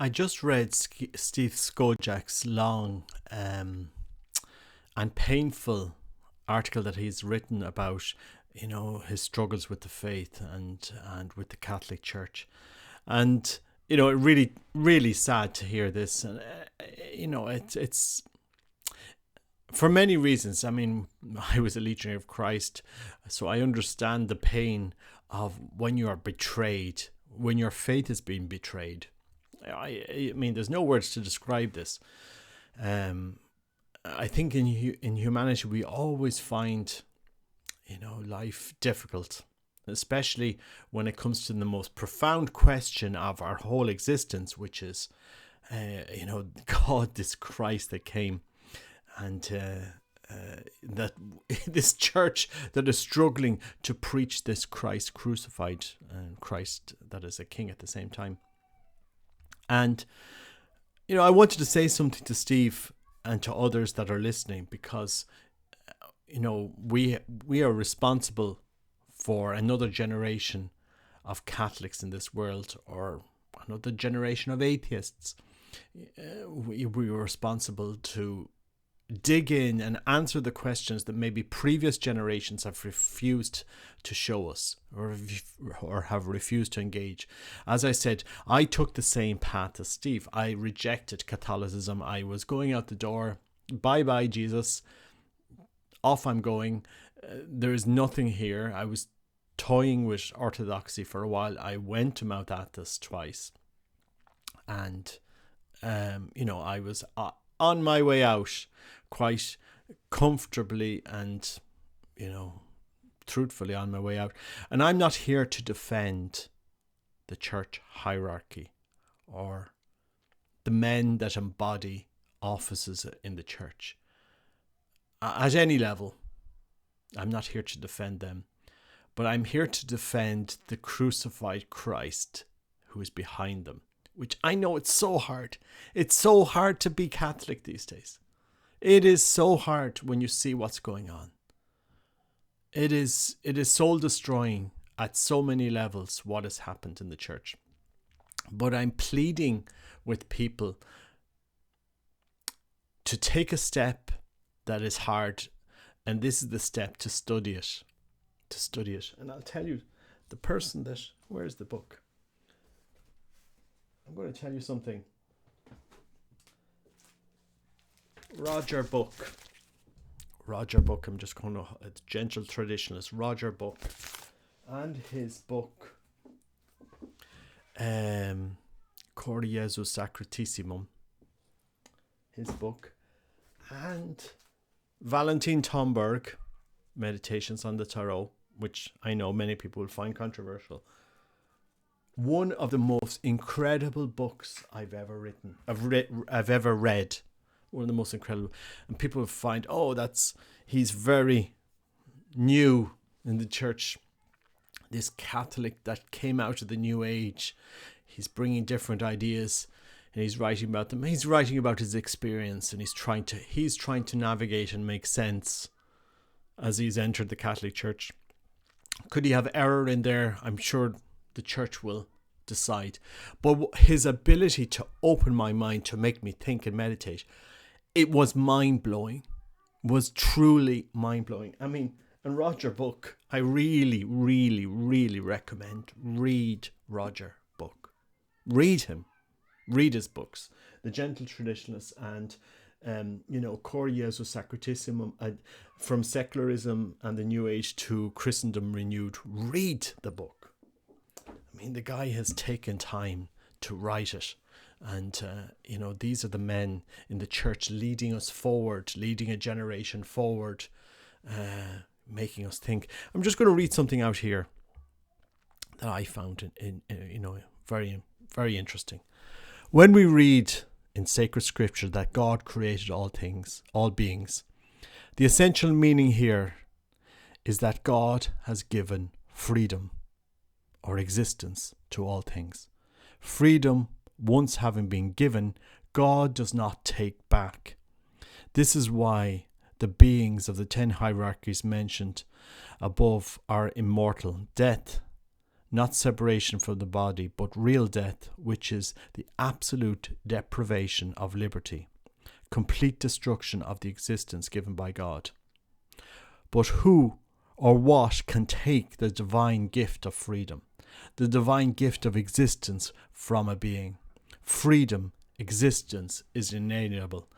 I just read Steve Skojec's long and painful article that he's written about, his struggles with the faith and with the Catholic Church. And, it really, really sad to hear this. And, it's for many reasons. I mean, I was a Legionary of Christ, so I understand the pain of when you are betrayed, when your faith is being betrayed. I mean, there's no words to describe this. I think in humanity we always find, life difficult, especially when it comes to the most profound question of our whole existence, which is, God, this Christ that came, and that this church that is struggling to preach this Christ crucified and Christ that is a king at the same time. And, I wanted to say something to Steve and to others that are listening, because, we are responsible for another generation of Catholics in this world, or another generation of atheists. We are responsible to dig in and answer the questions that maybe previous generations have refused to show us, or have refused to engage. As I said, I took the same path as Steve. I rejected Catholicism. I was going out the door. Bye Jesus, off I'm going. There is nothing here. I was toying with orthodoxy for a while. I went to Mount Athos twice, and I was on my way out quite comfortably and, truthfully on my way out. And I'm not here to defend the church hierarchy or the men that embody offices in the church at any level. I'm not here to defend them, but I'm here to defend the crucified Christ who is behind them, which I know it's so hard. It's so hard to be Catholic these days. It is so hard when you see what's going on. It is soul destroying at so many levels what has happened in the church. But I'm pleading with people to take a step that is hard, and this is the step to study it. And I'll tell you, the person that, where's the book? I'm going to tell you something. Roger Buck, I'm just going to, a gentle traditionalist, Roger Buck, and his book, Cor Jesu Sacratissimum, his book, and Valentin Tomberg, Meditations on the Tarot, which I know many people will find controversial. One of the most incredible books I've ever written. I've ever read. One of the most incredible. And people find, he's very new in the church. This Catholic that came out of the New Age. He's bringing different ideas and he's writing about them. He's writing about his experience, and he's trying to navigate and make sense as he's entered the Catholic Church. Could he have error in there? I'm sure the church will decide. But his ability to open my mind, to make me think and meditate, it was mind-blowing. Was truly mind-blowing. I mean, and Roger Buck, I really, really, really recommend read Roger Buck. Read him. Read his books. The Gentle Traditionalists and Cor Jesu Sacratissimum, from secularism and the New Age to Christendom Renewed. Read the book. I mean, the guy has taken time to write it. And, these are the men in the church leading us forward, leading a generation forward, making us think. I'm just going to read something out here that I found very, very interesting. When we read in sacred scripture that God created all things, all beings, the essential meaning here is that God has given freedom or existence to all things. Freedom, once having been given, God does not take back. This is why the beings of the 10 hierarchies mentioned above are immortal. Death not separation from the body, but real death, which is the absolute deprivation of liberty, complete destruction of the existence given by God. But who or what can take the divine gift of freedom, the divine gift of existence from a being? Freedom, existence, is inalienable,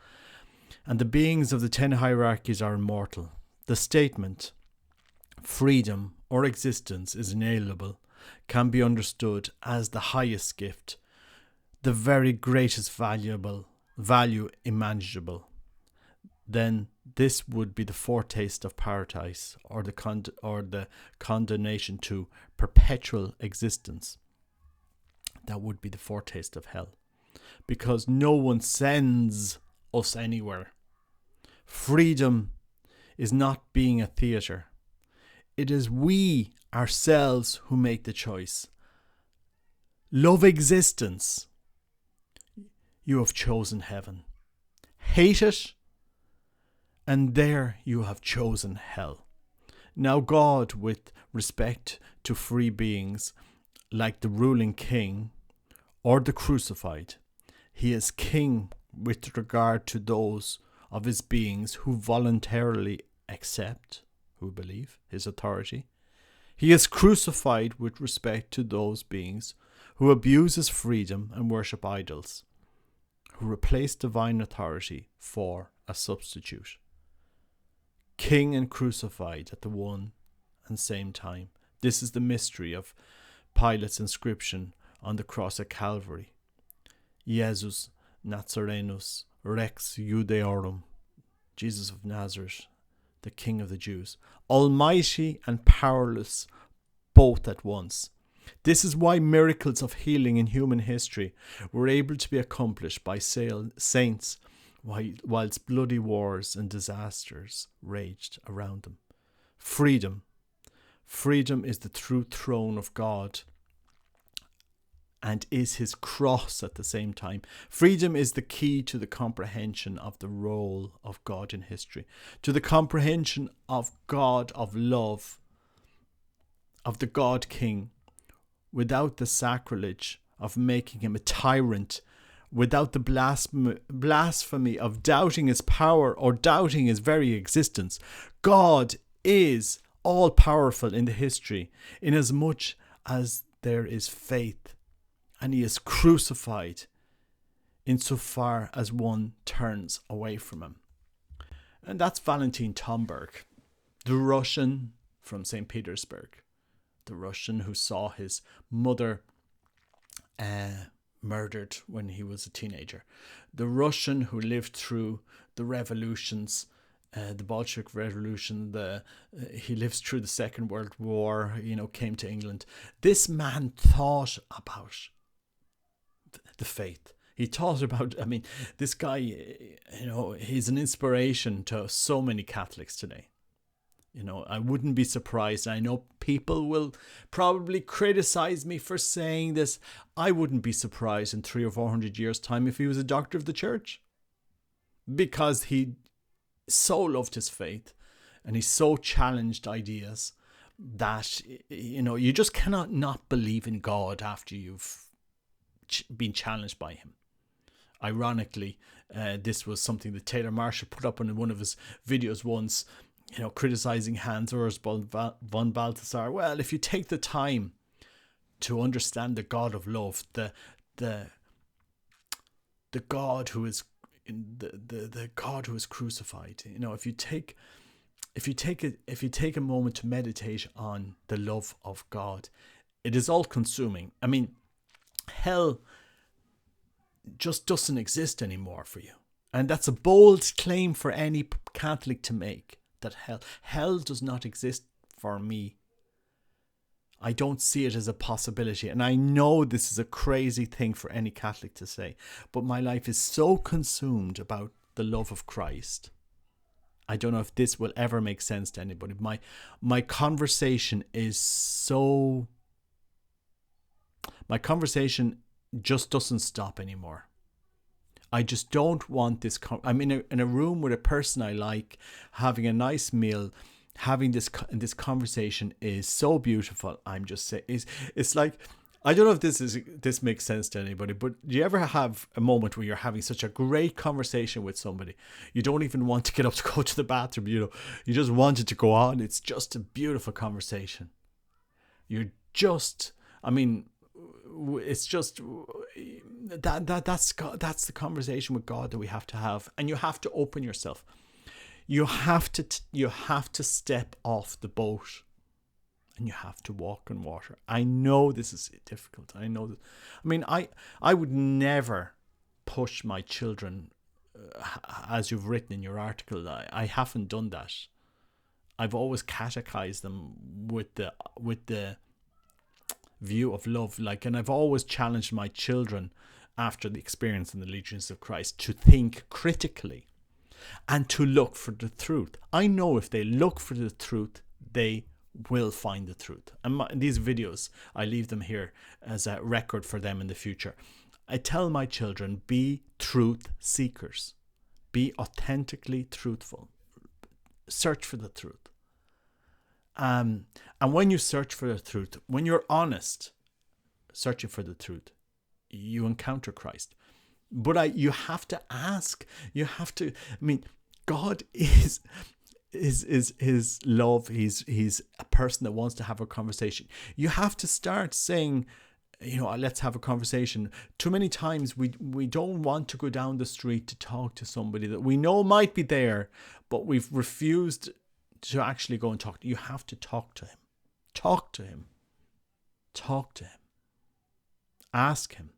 and the beings of the 10 hierarchies are immortal. The statement, freedom or existence is inalienable, can be understood as the highest gift, the very greatest value imaginable. Then this would be the foretaste of paradise, or the condemnation to perpetual existence. That would be the foretaste of hell, because no one sends us anywhere. Freedom is not being a theatre. It is we ourselves who make the choice. Love existence. You have chosen heaven. Hate it, and there you have chosen hell. Now God, with respect to free beings like the ruling king or the crucified, he is king with regard to those of his beings who voluntarily accept, who believe, his authority. He is crucified with respect to those beings who abuse his freedom and worship idols, who replace divine authority for a substitute. King and crucified at the one and same time. This is the mystery of Pilate's inscription on the cross at Calvary. Jesus Nazarenus Rex Judeorum, Jesus of Nazareth, the King of the Jews, almighty and powerless both at once. This is why miracles of healing in human history were able to be accomplished by saints whilst bloody wars and disasters raged around them. Freedom is the true throne of God and is his cross at the same time. Freedom is the key to the comprehension of the role of God in history, to the comprehension of God of love, of the God King, without the sacrilege of making him a tyrant, without the blasphemy of doubting his power or doubting his very existence. God is all-powerful in the history, inasmuch as there is faith, and he is crucified insofar as one turns away from him. And that's Valentin Tomberg, the Russian from St. Petersburg, the Russian who saw his mother murdered when he was a teenager, the Russian who lived through the revolutions, the Bolshevik Revolution, he lives through the Second World War, came to England. This man thought about the faith. He thought about, this guy, he's an inspiration to so many Catholics today. I wouldn't be surprised. I know people will probably criticize me for saying this. I wouldn't be surprised in 300 or 400 years' time if he was a doctor of the church, because he so loved his faith and he so challenged ideas that, you just cannot not believe in God after you've been challenged by him. Ironically, this was something that Taylor Marshall put up in one of his videos once, criticizing Hans Urs von Balthasar. Well, if you take the time to understand the God of love, the God who is the God who is crucified, if you take a moment to meditate on the love of God, it is all consuming. Hell just doesn't exist anymore for you, and that's a bold claim for any Catholic to make. That hell does not exist for me. I don't see it as a possibility. And I know this is a crazy thing for any Catholic to say, but my life is so consumed about the love of Christ. I don't know if this will ever make sense to anybody. My conversation just doesn't stop anymore. I just don't want this. I'm in a room with a person I like, having a nice meal, having this conversation is so beautiful. I'm just saying, it's like, I don't know if this makes sense to anybody, but do you ever have a moment where you're having such a great conversation with somebody, you don't even want to get up to go to the bathroom, you just want it to go on. It's just a beautiful conversation. I mean, it's just that's the conversation with God that we have to have, and you have to open yourself. You have to step off the boat, and you have to walk on water. I know this is difficult. I know that. I mean, I would never push my children, as you've written in your article. I haven't done that. I've always catechized them with the view of love, and I've always challenged my children after the experience in the Legions of Christ to think critically and to look for the truth. I know if they look for the truth, they will find the truth. And these videos, I leave them here as a record for them in the future. I tell my children, be truth seekers, be authentically truthful, search for the truth. And when you search for the truth, when you're honest, searching for the truth, you encounter Christ. But you have to ask. You have to. I mean, God is love. He's a person that wants to have a conversation. You have to start saying, let's have a conversation. Too many times we don't want to go down the street to talk to somebody that we know might be there, but we've refused to actually go and talk. You have to talk to him. Talk to him. Talk to him. Ask him.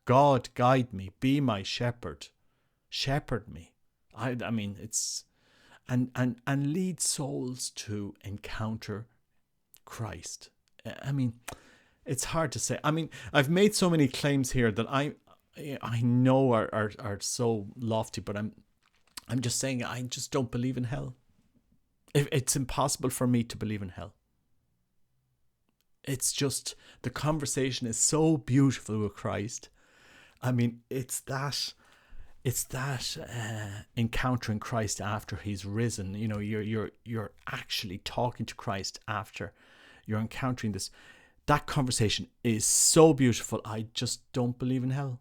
God, guide me. Be my shepherd. Shepherd me. I mean, it's and lead souls to encounter Christ. I mean, it's hard to say. I mean, I've made so many claims here that I know are so lofty, but I'm just saying I just don't believe in hell. It's impossible for me to believe in hell. It's just, the conversation is so beautiful with Christ. I mean, it's that encountering Christ after he's risen. You're actually talking to Christ after you're encountering this. That conversation is so beautiful. I just don't believe in hell.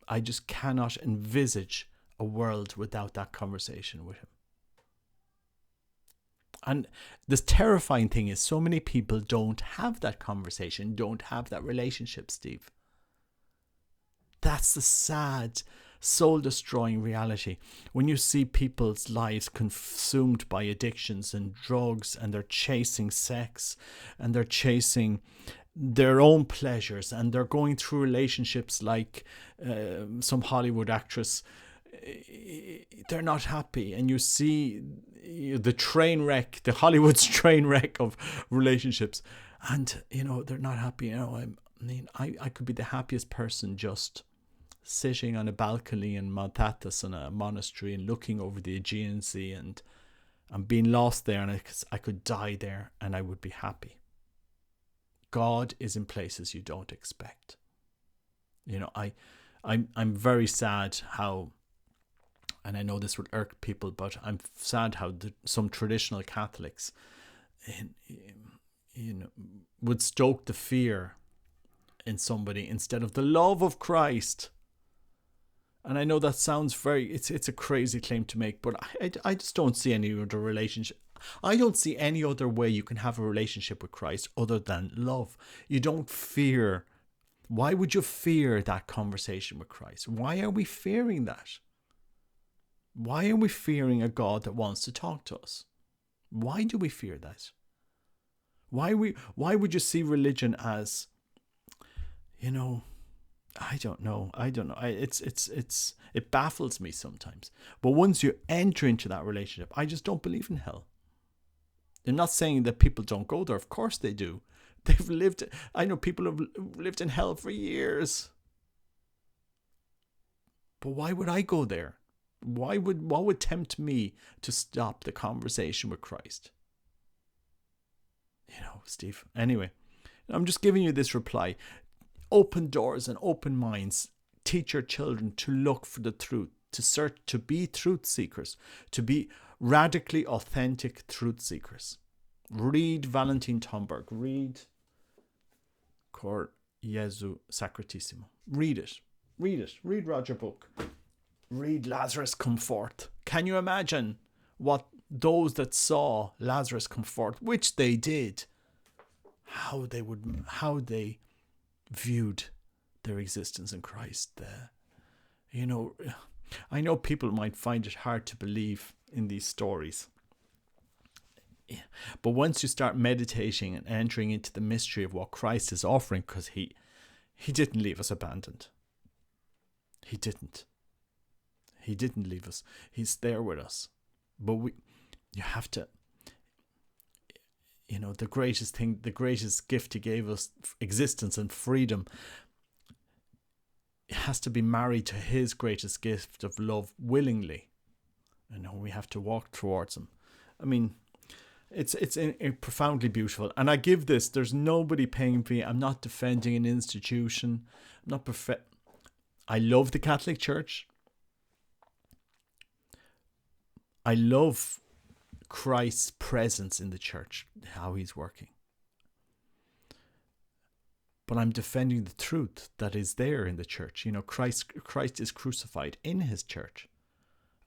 I just cannot envisage a world without that conversation with him. And this terrifying thing is so many people don't have that conversation, don't have that relationship, Steve. That's the sad, soul-destroying reality. When you see people's lives consumed by addictions and drugs, and they're chasing sex, and they're chasing their own pleasures, and they're going through relationships like some Hollywood actress, they're not happy. And you see the train wreck, the Hollywood's train wreck of relationships, and they're not happy. I could be the happiest person just sitting on a balcony in Montatas in a monastery and looking over the Aegean Sea, and I'm being lost there, and I could die there and I would be happy. God is in places you don't expect. I'm very sad how, and I know this would irk people, but I'm sad how some traditional Catholics would stoke the fear in somebody instead of the love of Christ. And I know that sounds it's a crazy claim to make, but I just don't see any other relationship. I don't see any other way you can have a relationship with Christ other than love. You don't fear. Why would you fear that conversation with Christ? Why are we fearing that? Why are we fearing a God that wants to talk to us? Why do we fear that? Why would you see religion as, I don't know. It baffles me sometimes. But once you enter into that relationship, I just don't believe in hell. I'm not saying that people don't go there. Of course they do. I know people have lived in hell for years. But why would I go there? What would tempt me to stop the conversation with Christ? Steve. Anyway, I'm just giving you this reply. Open doors and open minds. Teach your children to look for the truth, to search, to be truth seekers, to be radically authentic truth seekers. Read Valentin Tomberg. Read Cor Jesu Sacratissimo. Read it. Read it. Read Roger Book. Read Lazarus Come Forth. Can you imagine what those that saw Lazarus come forth, which they did, how they viewed their existence in Christ? I know people might find it hard to believe in these stories. Yeah. But once you start meditating and entering into the mystery of what Christ is offering, because he didn't leave us abandoned. He didn't leave us. He's there with us. But you have to, the greatest gift he gave us, existence and freedom, it has to be married to his greatest gift of love willingly. We have to walk towards him. I mean, it's profoundly beautiful. And I give this, there's nobody paying for me. I'm not defending an institution. I'm not I love the Catholic Church. I love Christ's presence in the church, how he's working. But I'm defending the truth that is there in the church. Christ is crucified in his church.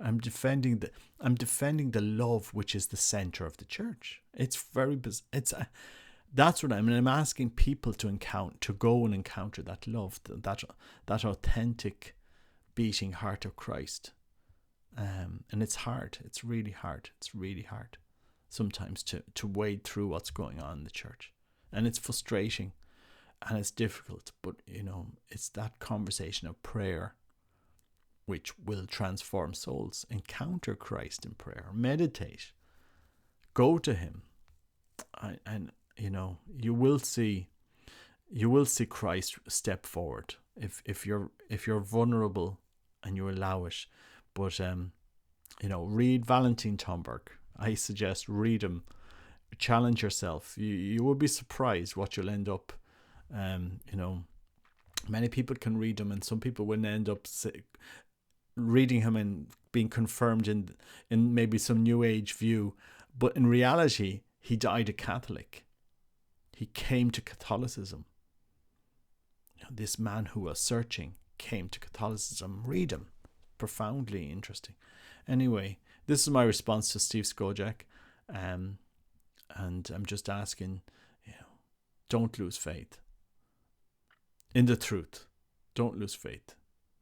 I'm defending the love which is the center of the church. That's what I'm asking people to go and encounter that love, that authentic beating heart of Christ. And it's hard. It's really hard. It's really hard sometimes to wade through what's going on in the church. And it's frustrating and it's difficult. But, it's that conversation of prayer which will transform souls. Encounter Christ in prayer. Meditate. Go to him. You will see Christ step forward if you're vulnerable and you allow it. But read Valentin Tomberg. I suggest read him. Challenge yourself. You will be surprised what you'll end up. Many people can read him, and some people will end up reading him and being confirmed in maybe some New Age view. But in reality, he died a Catholic. He came to Catholicism. This man who was searching came to Catholicism. Read him. Profoundly interesting. Anyway, this is my response to Steve Skojec. And I'm just asking, don't lose faith in the truth. Don't lose faith.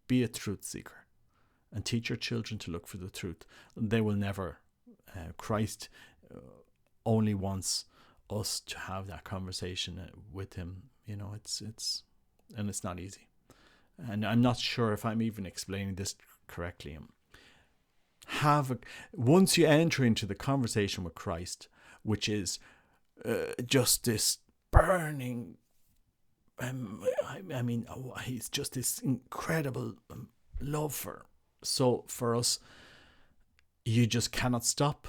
Be a truth seeker and teach your children to look for the truth. They will never. Christ only wants us to have that conversation with him. It's not easy. And I'm not sure if I'm even explaining this correctly. Once you enter into the conversation with Christ, which is just this burning, he's just this incredible love for us. You just cannot stop.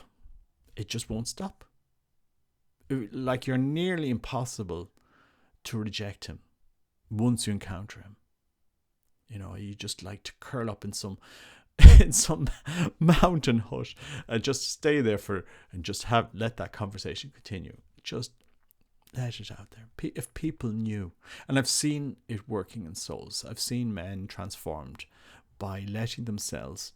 It just won't stop. Like you're nearly impossible to reject him once you encounter him. You just like to curl up in some mountain hut and just stay there and just let that conversation continue. Just let it out there. If people knew, and I've seen it working in souls. I've seen men transformed by letting themselves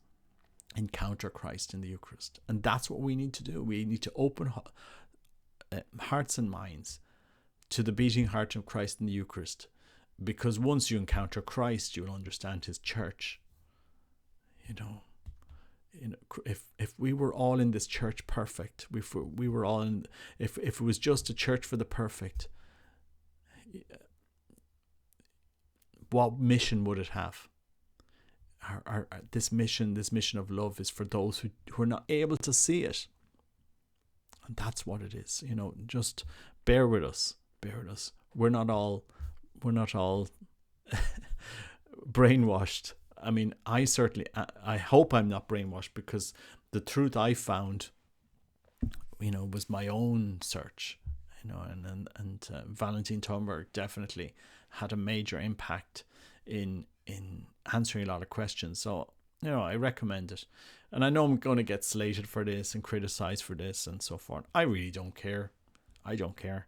encounter Christ in the Eucharist. And that's what we need to do. We need to open hearts and minds to the beating heart of Christ in the Eucharist. Because once you encounter Christ, you'll understand his church. If we were all in this church perfect, if we were all in, if it was just a church for the perfect, what mission would it have? This mission of love is for those who are not able to see it. And that's what it is. Just bear with us. We're not all brainwashed. I mean, I hope I'm not brainwashed, because the truth I found, was my own search, and Valentin Tomberg definitely had a major impact in answering a lot of questions. So I recommend it. And I know I'm going to get slated for this and criticized for this and so forth. I really don't care. I don't care.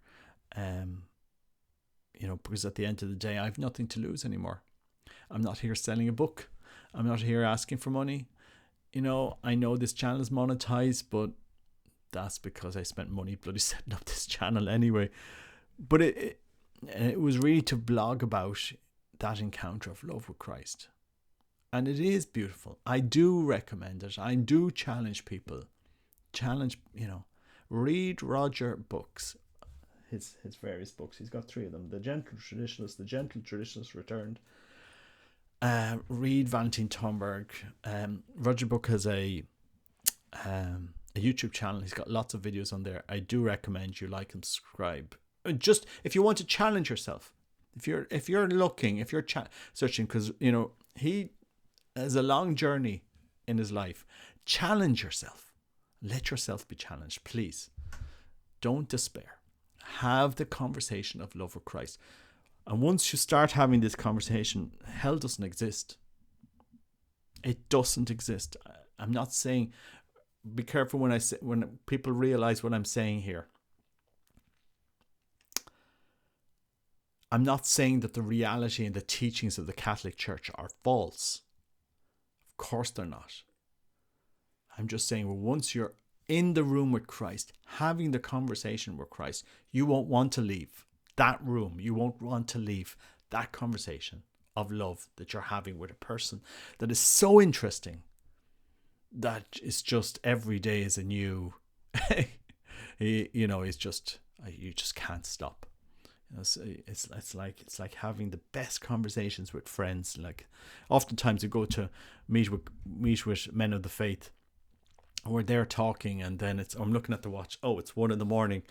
Because at the end of the day, I have nothing to lose anymore. I'm not here selling a book. I'm not here asking for money. I know this channel is monetized, but that's because I spent money bloody setting up this channel anyway. But it was really to blog about that encounter of love with Christ. And it is beautiful. I do recommend it. I do challenge people. Read Roger books. His various books. He's got 3 of them. The Gentle Traditionalist Returned. Read Valentin Tomberg. Roger Book has a YouTube channel. He's got lots of videos on there. I do recommend you like and subscribe. Just if you want to challenge yourself, if you're looking, if you're searching, because he has a long journey in his life. Challenge yourself. Let yourself be challenged, please. Don't despair. Have the conversation of love with Christ. And once you start having this conversation, hell doesn't exist. It doesn't exist. I'm not saying, be careful when people realize what I'm saying here. I'm not saying that the reality and the teachings of the Catholic Church are false. Of course they're not. I'm just saying, once you're in the room with Christ, having the conversation with Christ, you won't want to leave that room. You won't want to leave that conversation of love that you're having with a person that is so interesting that it's just every day is a new, it's just, you just can't stop. It's like having the best conversations with friends. Like oftentimes you go to meet with men of the faith, where they're talking, and then I'm looking at the watch. Oh, it's 1 a.m.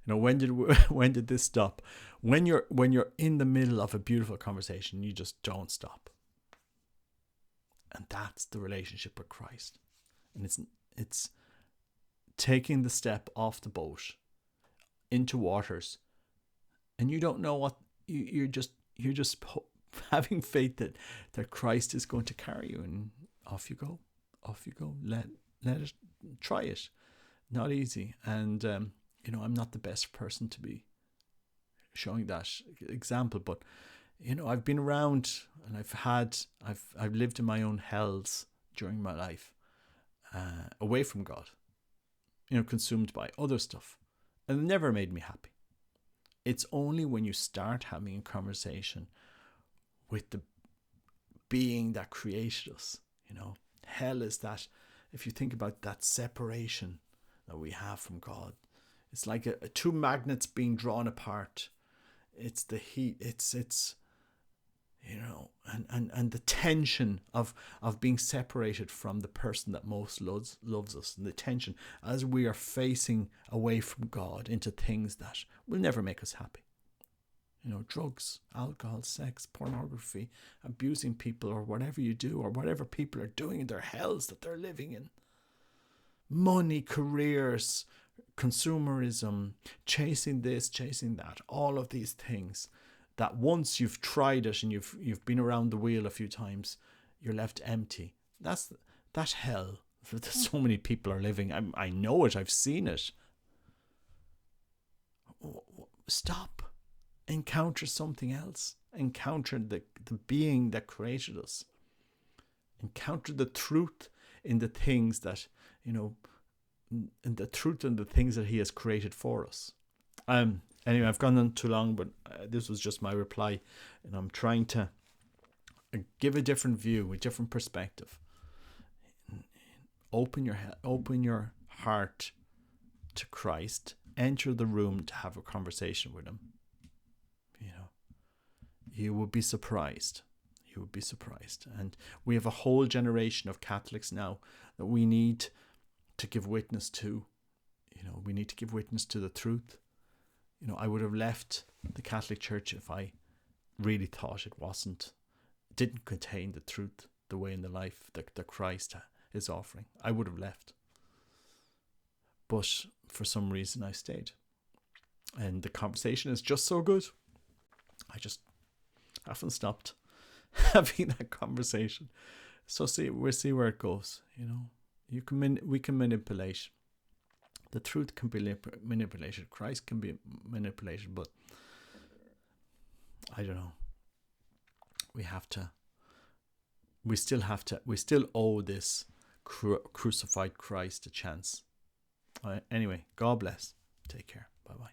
When did this stop? When you're in the middle of a beautiful conversation, you just don't stop. And that's the relationship with Christ. And it's taking the step off the boat into waters, and you don't know what you're just having faith that Christ is going to carry you, and off you go. Let it, try it. Not easy. And I'm not the best person to be showing that example, but I've been around, and I've lived in my own hells during my life, away from God, consumed by other stuff, and it never made me happy. It's only when you start having a conversation with the being that created us. Hell is that, if you think about that separation that we have from God, it's like two magnets being drawn apart. It's the heat, it's and the tension of being separated from the person that most loves us, and the tension as we are facing away from God into things that will never make us happy. Drugs, alcohol, sex, pornography, abusing people, or whatever you do, or whatever people are doing in their hells that they're living in. Money, careers, consumerism, chasing this, chasing that, all of these things that once you've tried it and you've been around the wheel a few times, you're left empty. That's hell that so many people are living. I know it. I've seen it. Stop. Encounter something else. Encounter the being that created us. Encounter the truth in the things that, and the truth in the things that he has created for us. Anyway, I've gone on too long, but this was just my reply, and I'm trying to give a different view, a different perspective. Open your heart to Christ. Enter the room to have a conversation with him. You will be surprised. You will be surprised. And we have a whole generation of Catholics now that we need to give witness to. We need to give witness to the truth. I would have left the Catholic Church if I really thought it didn't contain the truth, the way, and the life that Christ is offering. I would have left. But for some reason I stayed. And the conversation is just so good. I just haven't stopped having that conversation. So we'll see where it goes. You know, we can manipulate. The truth can be manipulated. Christ can be manipulated, but I don't know. We still owe this crucified Christ a chance. Anyway, God bless. Take care. Bye bye.